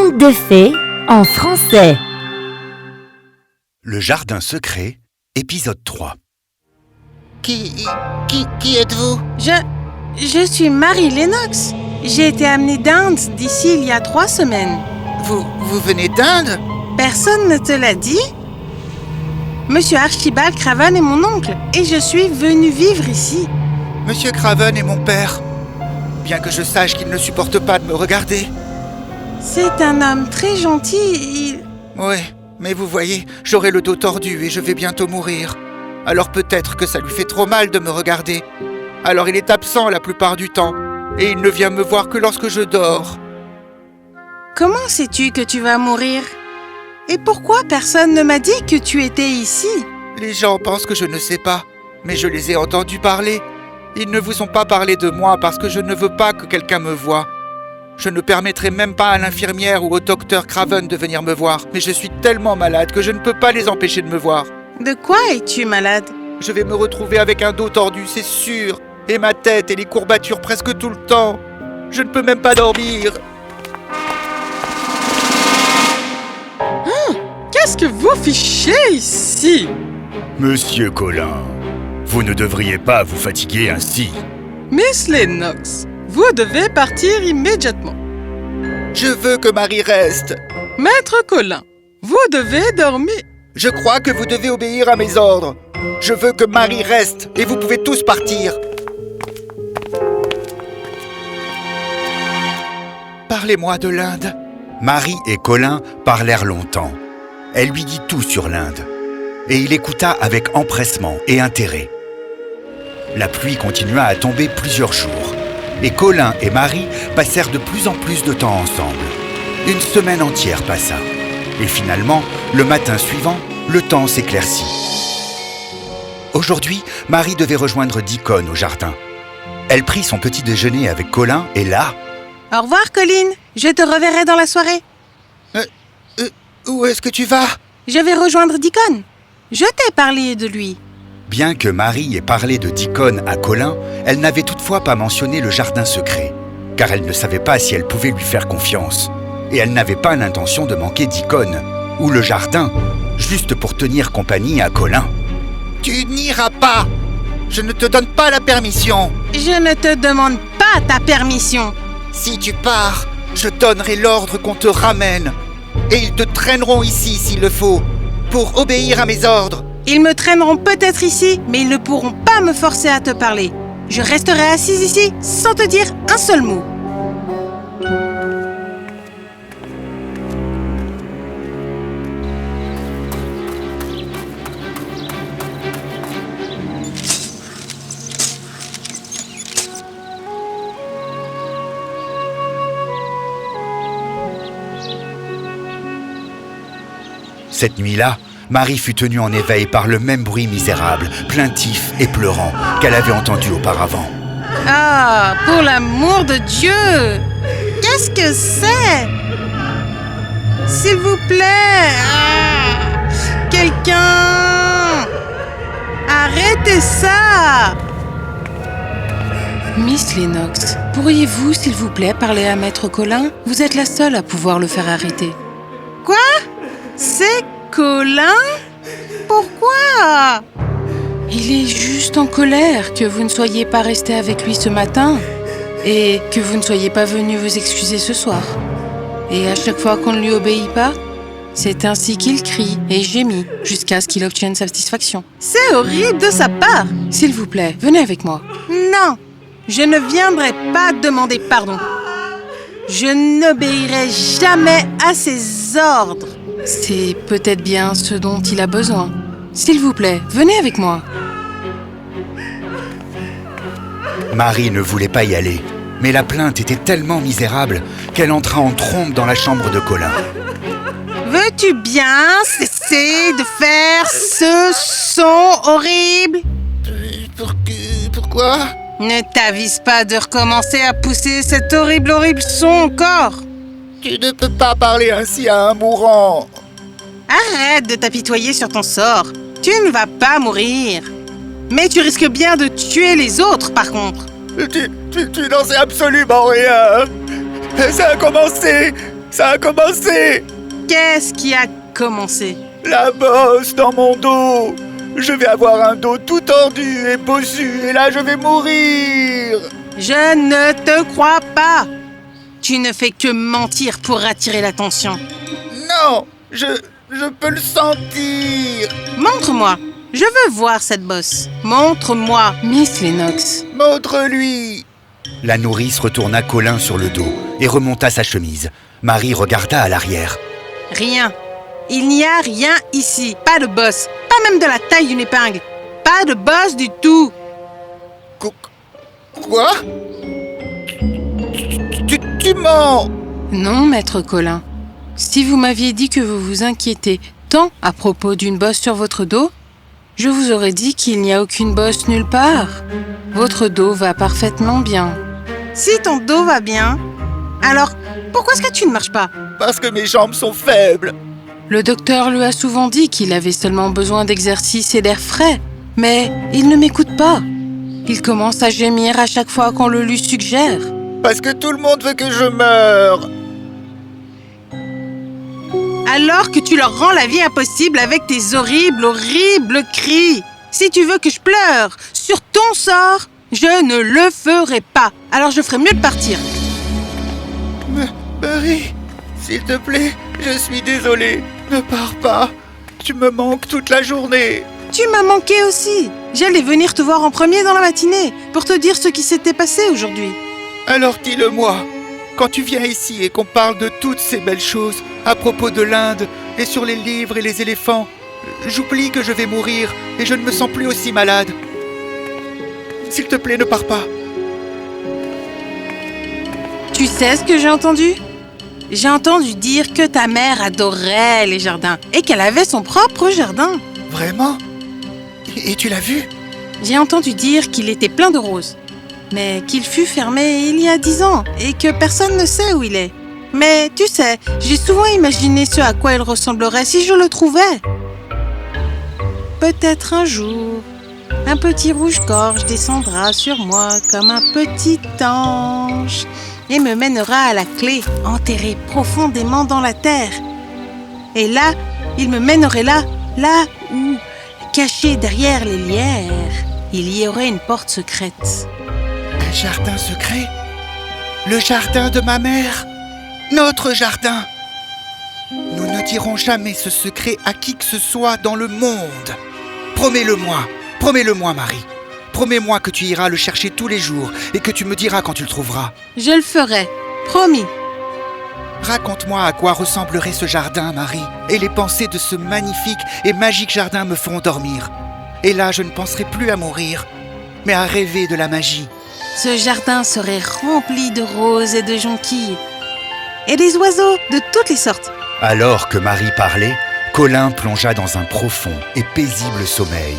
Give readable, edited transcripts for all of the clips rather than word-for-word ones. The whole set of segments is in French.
Contes de fées en français. Le jardin secret, épisode 3. Qui êtes-vous? Je suis Marie Lennox. J'ai été amenée d'Inde d'ici il y a 3 semaines. Vous venez d'Inde? Personne ne te l'a dit? Monsieur Archibald Craven est mon oncle et je suis venue vivre ici. Monsieur Craven est mon père. Bien que je sache qu'il ne supporte pas de me regarder. C'est un homme très gentil, Ouais, mais vous voyez, j'aurai le dos tordu et je vais bientôt mourir. Alors peut-être que ça lui fait trop mal de me regarder. Alors il est absent la plupart du temps. Et il ne vient me voir que lorsque je dors. Comment sais-tu que tu vas mourir? Et pourquoi personne ne m'a dit que tu étais ici? Les gens pensent que je ne sais pas, mais je les ai entendus parler. Ils ne vous ont pas parlé de moi parce que je ne veux pas que quelqu'un me voie. Je ne permettrai même pas à l'infirmière ou au docteur Craven de venir me voir, mais je suis tellement malade que je ne peux pas les empêcher de me voir. De quoi es-tu malade? Je vais me retrouver avec un dos tordu, c'est sûr, et ma tête et les courbatures presque tout le temps. Je ne peux même pas dormir. Qu'est-ce que vous fichez ici? Monsieur Colin, vous ne devriez pas vous fatiguer ainsi. Miss Lennox, vous devez partir immédiatement. Je veux que Marie reste. Maître Colin, vous devez dormir. Je crois que vous devez obéir à mes ordres. Je veux que Marie reste et vous pouvez tous partir. Parlez-moi de l'Inde. Marie et Colin parlèrent longtemps. Elle lui dit tout sur l'Inde. Et il écouta avec empressement et intérêt. La pluie continua à tomber plusieurs jours. Et Colin et Marie passèrent de plus en plus de temps ensemble. Une semaine entière passa. Et finalement, le matin suivant, le temps s'éclaircit. Aujourd'hui, Marie devait rejoindre Deacon au jardin. Elle prit son petit déjeuner avec Colin et là... Au revoir, Colin. Je te reverrai dans la soirée. Où est-ce que tu vas? Je vais rejoindre Deacon. Je t'ai parlé de lui. Bien que Marie ait parlé de Deacon à Colin, elle n'avait toutefois pas mentionné le jardin secret, car elle ne savait pas si elle pouvait lui faire confiance. Et elle n'avait pas l'intention de manquer Deacon, ou le jardin, juste pour tenir compagnie à Colin. Tu n'iras pas. Je ne te donne pas la permission. Je ne te demande pas ta permission. Si tu pars, je donnerai l'ordre qu'on te ramène. Et ils te traîneront ici s'il le faut, pour obéir à mes ordres. Ils me traîneront peut-être ici, mais ils ne pourront pas me forcer à te parler. Je resterai assise ici sans te dire un seul mot. Cette nuit-là, Marie fut tenue en éveil par le même bruit misérable, plaintif et pleurant qu'elle avait entendu auparavant. Ah, pour l'amour de Dieu! Qu'est-ce que c'est? S'il vous plaît! Quelqu'un! Arrêtez ça! Miss Lennox, pourriez-vous, s'il vous plaît, parler à Maître Colin? Vous êtes la seule à pouvoir le faire arrêter. Quoi? C'est Colin? Pourquoi? Il est juste en colère que vous ne soyez pas resté avec lui ce matin et que vous ne soyez pas venu vous excuser ce soir. Et à chaque fois qu'on ne lui obéit pas, c'est ainsi qu'il crie et gémit jusqu'à ce qu'il obtienne satisfaction. C'est horrible de sa part. S'il vous plaît, venez avec moi. Non, je ne viendrai pas demander pardon. Je n'obéirai jamais à ses ordres. C'est peut-être bien ce dont il a besoin. S'il vous plaît, venez avec moi. Marie ne voulait pas y aller, mais la plainte était tellement misérable qu'elle entra en trombe dans la chambre de Colin. Veux-tu bien cesser de faire ce son horrible? Pourquoi? Ne t'avise pas de recommencer à pousser cet horrible son encore. Tu ne peux pas parler ainsi à un mourant. Arrête de t'apitoyer sur ton sort. Tu ne vas pas mourir. Mais tu risques bien de tuer les autres, par contre. Tu n'en sais absolument rien. Ça a commencé Ça a commencé! Qu'est-ce qui a commencé? La bosse dans mon dos! Je vais avoir un dos tout tordu et bossu, et là je vais mourir! Je ne te crois pas. Tu ne fais que mentir pour attirer l'attention. Non! Je peux le sentir! Montre-moi. Je veux voir cette bosse. Montre-moi. Miss Lennox, Montre-lui! La nourrice retourna Colin sur le dos et remonta sa chemise. Marie regarda à l'arrière. Rien. Il n'y a rien ici. Pas de bosse. Pas même de la taille d'une épingle. Pas de bosse du tout. Quoi? Tu mens! non, maître Colin. Si vous m'aviez dit que vous vous inquiétez tant à propos d'une bosse sur votre dos, je vous aurais dit qu'il n'y a aucune bosse nulle part. Votre dos va parfaitement bien. Si ton dos va bien, alors pourquoi est-ce que tu ne marches pas? Parce que mes jambes sont faibles. Le docteur lui a souvent dit qu'il avait seulement besoin d'exercice et d'air frais, mais il ne m'écoute pas. Il commence à gémir à chaque fois qu'on le lui suggère. Parce que tout le monde veut que je meure. Alors que tu leur rends la vie impossible avec tes horribles cris. Si tu veux que je pleure sur ton sort, je ne le ferai pas. Alors je ferai mieux de partir. Marie, s'il te plaît, je suis désolée. Ne pars pas. Tu me manques toute la journée. Tu m'as manqué aussi. J'allais venir te voir en premier dans la matinée pour te dire ce qui s'était passé aujourd'hui. Alors dis-le-moi. Quand tu viens ici et qu'on parle de toutes ces belles choses à propos de l'Inde et sur les livres et les éléphants, j'oublie que je vais mourir et je ne me sens plus aussi malade. S'il te plaît, ne pars pas. Tu sais ce que j'ai entendu? J'ai entendu dire que ta mère adorait les jardins et qu'elle avait son propre jardin. Vraiment? Et tu l'as vu? J'ai entendu dire qu'il était plein de roses, mais qu'il fut fermé il y a 10 ans et que personne ne sait où il est. Mais tu sais, j'ai souvent imaginé ce à quoi il ressemblerait si je le trouvais. Peut-être un jour, un petit rouge-gorge descendra sur moi comme un petit ange et me mènera à la clé, enterrée profondément dans la terre. Et là, il me mènerait là où, caché derrière les lierres, il y aurait une porte secrète. Un jardin secret? Le jardin de ma mère? Notre jardin? Nous ne dirons jamais ce secret à qui que ce soit dans le monde. Promets-le-moi, Marie. Promets-moi que tu iras le chercher tous les jours et que tu me diras quand tu le trouveras. Je le ferai, promis. Raconte-moi à quoi ressemblerait ce jardin, Marie. Et les pensées de ce magnifique et magique jardin me feront dormir. Et là, je ne penserai plus à mourir, mais à rêver de la magie. Ce jardin serait rempli de roses et de jonquilles. Et des oiseaux de toutes les sortes. Alors que Marie parlait, Colin plongea dans un profond et paisible sommeil,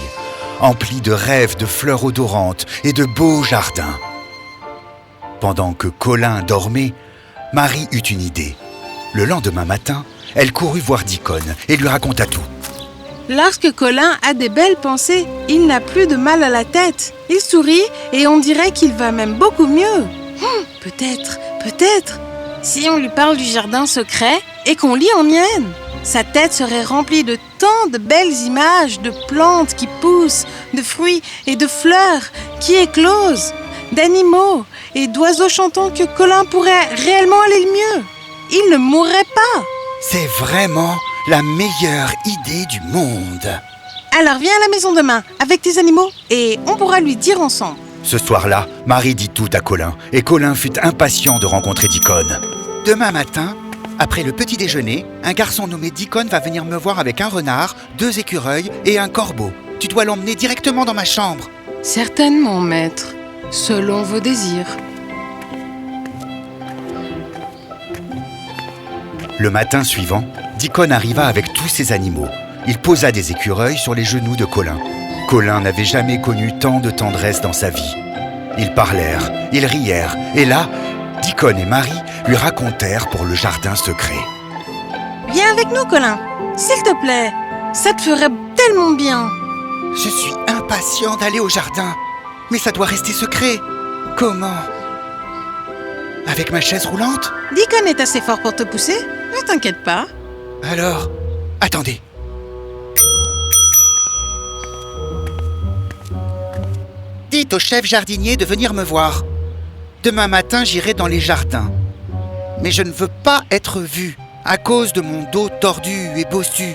empli de rêves de fleurs odorantes et de beaux jardins. Pendant que Colin dormait, Marie eut une idée. Le lendemain matin, elle courut voir Deacon et lui raconta tout. Lorsque Colin a des belles pensées, il n'a plus de mal à la tête. Il sourit et on dirait qu'il va même beaucoup mieux. Peut-être, si on lui parle du jardin secret et qu'on lit en hyène, sa tête serait remplie de tant de belles images de plantes qui poussent, de fruits et de fleurs qui éclosent, d'animaux et d'oiseaux chantants que Colin pourrait réellement aller le mieux. Il ne mourrait pas. C'est vraiment la meilleure idée du monde. Alors viens à la maison demain avec tes animaux et on pourra lui dire ensemble. Ce soir-là, Marie dit tout à Colin et Colin fut impatient de rencontrer Deacon. Demain matin, après le petit déjeuner, un garçon nommé Deacon va venir me voir avec un renard, 2 écureuils et un corbeau. Tu dois l'emmener directement dans ma chambre. Certainement, maître, selon vos désirs. Le matin suivant, Deacon arriva avec tous ses animaux. Il posa des écureuils sur les genoux de Colin. Colin n'avait jamais connu tant de tendresse dans sa vie. Ils parlèrent, ils rièrent, et là, Deacon et Marie lui racontèrent pour le jardin secret. Viens avec nous, Colin, s'il te plaît. Ça te ferait tellement bien. Je suis impatient d'aller au jardin, mais ça doit rester secret. Comment? Avec ma chaise roulante? Deacon est assez fort pour te pousser, ne t'inquiète pas. Alors, attendez. Dites au chef jardinier de venir me voir. Demain matin, j'irai dans les jardins. Mais je ne veux pas être vu à cause de mon dos tordu et bossu.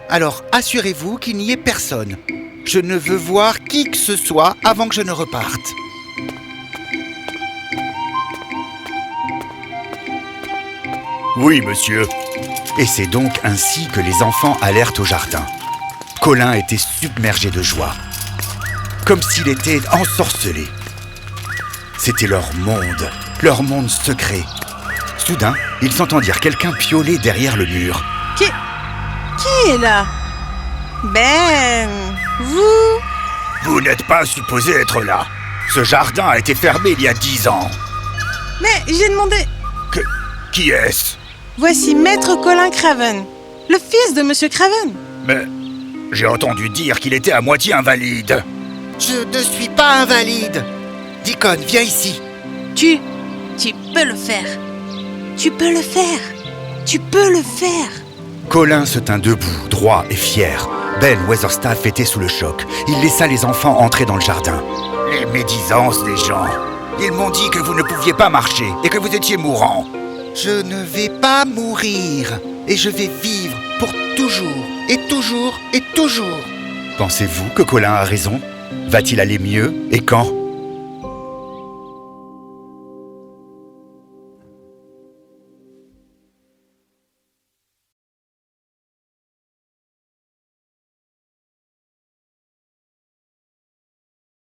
Alors assurez-vous qu'il n'y ait personne. Je ne veux voir qui que ce soit avant que je ne reparte. Oui, monsieur. Et c'est donc ainsi que les enfants allèrent au jardin. Colin était submergé de joie, comme s'il était ensorcelé. C'était leur monde secret. Soudain, ils entendirent quelqu'un piauler derrière le mur. Qui est là? Ben, vous? Vous n'êtes pas supposé être là. Ce jardin a été fermé il y a 10 ans. Mais j'ai demandé... Qui est-ce? Voici Maître Colin Craven, le fils de Monsieur Craven. Mais j'ai entendu dire qu'il était à moitié invalide. Je ne suis pas invalide. Deacon, viens ici. Tu peux le faire. Tu peux le faire. Tu peux le faire. Colin se tint debout, droit et fier. Ben Weatherstaff était sous le choc. Il laissa les enfants entrer dans le jardin. Les médisances des gens. Ils m'ont dit que vous ne pouviez pas marcher et que vous étiez mourant. Je ne vais pas mourir. Et je vais vivre pour toujours. Et toujours et toujours. Pensez-vous que Colin a raison? Va-t-il aller mieux? Et quand?